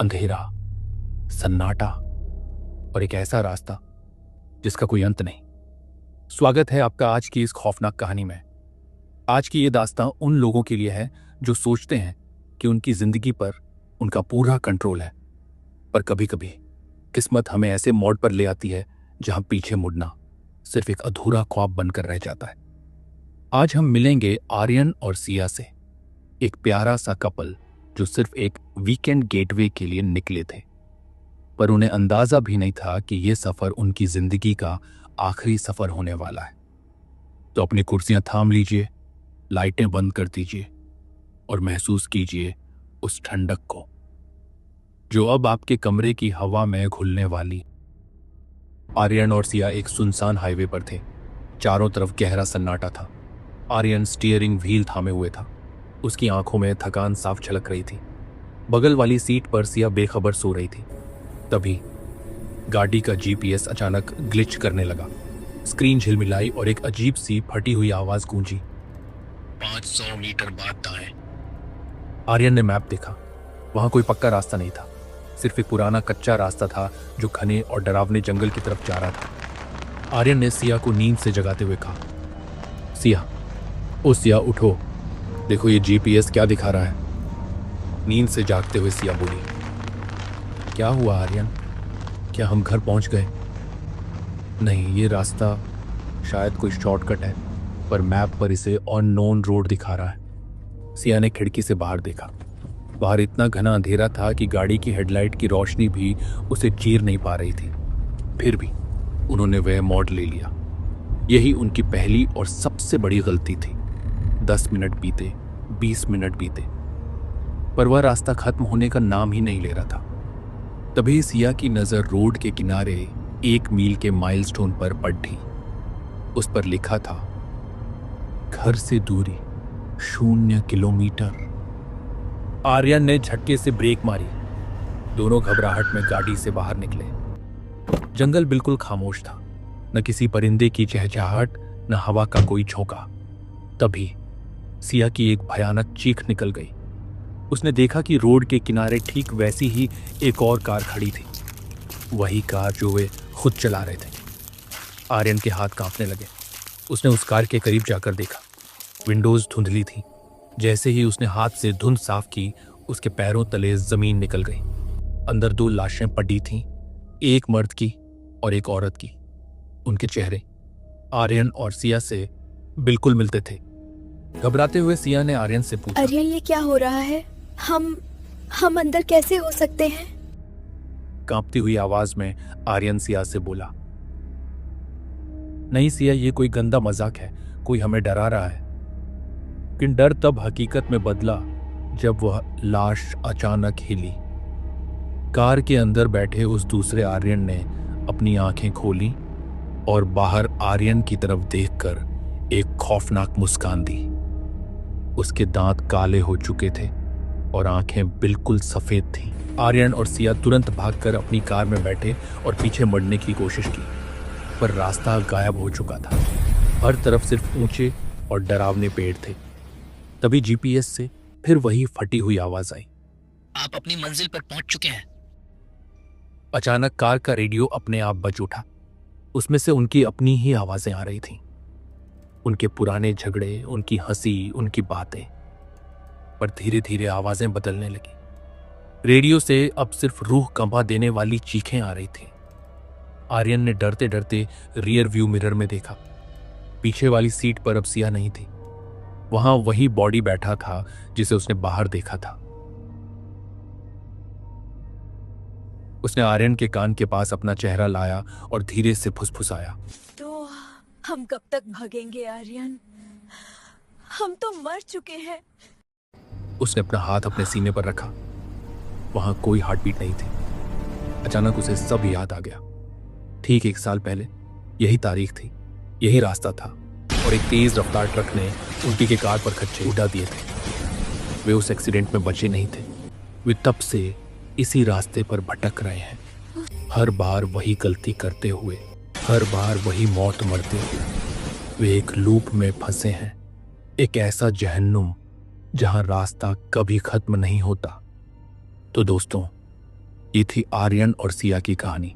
अंधेरा, सन्नाटा और एक ऐसा रास्ता जिसका कोई अंत नहीं। स्वागत है आपका आज की इस खौफनाक कहानी में। आज की ये दास्तां उन लोगों के लिए है जो सोचते हैं कि उनकी जिंदगी पर उनका पूरा कंट्रोल है, पर कभी कभी किस्मत हमें ऐसे मोड़ पर ले आती है जहां पीछे मुड़ना सिर्फ एक अधूरा ख्वाब बनकर रह जाता है। आज हम मिलेंगे आर्यन और सिया से, एक प्यारा सा कपल जो सिर्फ एक वीकेंड गेटवे के लिए निकले थे, पर उन्हें अंदाजा भी नहीं था कि यह सफर उनकी जिंदगी का आखिरी सफर होने वाला है। तो अपनी कुर्सियां थाम लीजिए, लाइटें बंद कर दीजिए और महसूस कीजिए उस ठंडक को जो अब आपके कमरे की हवा में घुलने वाली। आर्यन और सिया एक सुनसान हाईवे पर थे। चारों तरफ गहरा सन्नाटा था। आर्यन स्टीयरिंग व्हील थामे हुए था। उसकी आंखों में थकान साफ झलक रही थी। बगल वाली सीट पर सिया बेखबर सो रही थी। तभी गाड़ी का जीपीएस अचानक ग्लिच करने लगा। स्क्रीन झिलमिलाई और एक अजीब सी फटी हुई आवाज गूंजी, 500 मीटर बाद दाएं। आर्यन ने मैप देखा। वहां कोई पक्का रास्ता नहीं था, सिर्फ एक पुराना कच्चा रास्ता था जो घने और डरावने जंगल की तरफ जा रहा था। आर्यन ने सिया को नींद से जगाते हुए कहा, सिया उठो, देखो ये जीपीएस क्या दिखा रहा है। नींद से जागते हुए सिया बोली, क्या हुआ आर्यन, क्या हम घर पहुंच गए? नहीं, ये रास्ता शायद कोई शॉर्टकट है, पर मैप पर इसे अननोन रोड दिखा रहा है। सिया ने खिड़की से बाहर देखा। बाहर इतना घना अंधेरा था कि गाड़ी की हेडलाइट की रोशनी भी उसे चीर नहीं पा रही थी। फिर भी उन्होंने वह मोड़ ले लिया। यही उनकी पहली और सबसे बड़ी गलती थी। 10 मिनट बीते, 20 मिनट बीते, पर वह रास्ता खत्म होने का नाम ही नहीं ले रहा था। तभी सिया की नजर रोड के किनारे 1 मील के माइलस्टोन पर पड़ी। उस पर लिखा था, घर से दूरी 0 किलोमीटर। आर्यन ने झटके से ब्रेक मारी। दोनों घबराहट में गाड़ी से बाहर निकले। जंगल बिल्कुल खामोश था, न किसी परिंदे की चहचहाहट, न हवा का कोई झोंका। तभी सिया की एक भयानक चीख निकल गई। उसने देखा कि रोड के किनारे ठीक वैसी ही एक और कार खड़ी थी, वही कार जो वे खुद चला रहे थे। आर्यन के हाथ कांपने लगे। उसने उस कार के करीब जाकर देखा। विंडोज धुंधली थी। जैसे ही उसने हाथ से धुंध साफ की, उसके पैरों तले जमीन निकल गई। अंदर 2 लाशें पड़ी थीं, एक मर्द की और एक औरत की। उनके चेहरे आर्यन और सिया से बिल्कुल मिलते थे। घबराते हुए सिया ने आर्यन से पूछा, आर्यन, ये क्या हो रहा है? हम अंदर कैसे हो सकते हैं? कांपती हुई आवाज में आर्यन सिया से बोला, नहीं सिया, ये कोई गंदा मजाक है, कोई हमें डरा रहा है। लेकिन डर तब हकीकत में बदला जब वह लाश अचानक हिली। कार के अंदर बैठे उस दूसरे आर्यन ने अपनी आंखें खोली और बाहर आर्यन की तरफ देखकर एक खौफनाक मुस्कान दी। उसके दांत काले हो चुके थे और आंखें बिल्कुल सफेद थीं। आर्यन और सिया तुरंत भागकर अपनी कार में बैठे और पीछे मुड़ने की कोशिश की, पर रास्ता गायब हो चुका था। हर तरफ सिर्फ ऊंचे और डरावने पेड़ थे। तभी जीपीएस से फिर वही फटी हुई आवाज आई, आप अपनी मंजिल पर पहुंच चुके हैं। अचानक कार का रेडियो अपने आप बज उठा। उसमें से उनकी अपनी ही आवाजें आ रही थीं, उनके पुराने झगड़े, उनकी हंसी, उनकी बातें। पर धीरे धीरे आवाजें बदलने लगी। रेडियो से अब सिर्फ रूह कंपा देने वाली चीखें आ रही थीं। आर्यन ने डरते डरते रियर व्यू मिरर में देखा। पीछे वाली सीट पर अब सिया नहीं थी। वहां वही बॉडी बैठा था जिसे उसने बाहर देखा था। उसने आर्यन के कान के पास अपना चेहरा लाया और धीरे से फुसफुसाया, तो हम कब तक भागेंगे आर्यन? हम तो मर चुके हैं। उसने अपना हाथ अपने सीने पर रखा। वहां कोई हार्ट बीट नहीं थी। अचानक उसे सब याद आ गया। ठीक 1 साल पहले यही तारीख थी, यही रास्ता था और एक तेज रफ्तार ट्रक ने उल्टी के कार पर खच्चे उड़ा दिए थे। वे उस एक्सीडेंट में बचे नहीं थे। वे तब से इसी रास्ते पर भटक रहे हैं, हर बार वही गलती करते हुए, हर बार वही मौत मरते हुए। वे एक लूप में फंसे हैं, एक ऐसा जहन्नुम जहां रास्ता कभी खत्म नहीं होता। तो दोस्तों, ये थी आर्यन और सिया की कहानी।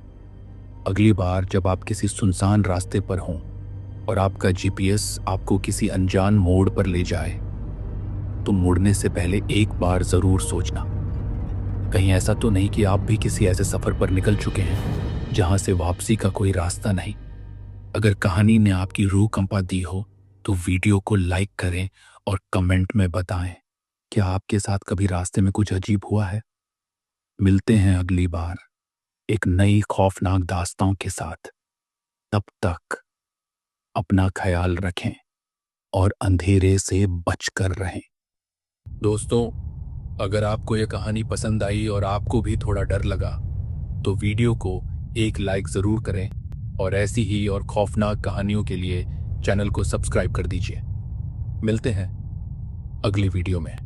अगली बार जब आप किसी सुनसान रास्ते पर हों और आपका जीपीएस आपको किसी अनजान मोड़ पर ले जाए, तो मुड़ने से पहले एक बार जरूर सोचना, कहीं ऐसा तो नहीं कि आप भी किसी ऐसे सफर पर निकल चुके हैं जहां से वापसी का कोई रास्ता नहीं। अगर कहानी ने आपकी रूह कंपा दी हो तो वीडियो को लाइक करें और कमेंट में बताएं, क्या आपके साथ कभी रास्ते में कुछ अजीब हुआ है? मिलते हैं अगली बार एक नई खौफनाक दास्तां के साथ। तब तक अपना ख्याल रखें और अंधेरे से बचकर रहें। दोस्तों, अगर आपको यह कहानी पसंद आई और आपको भी थोड़ा डर लगा तो वीडियो को एक लाइक जरूर करें और ऐसी ही और खौफनाक कहानियों के लिए चैनल को सब्सक्राइब कर दीजिए। मिलते हैं अगली वीडियो में।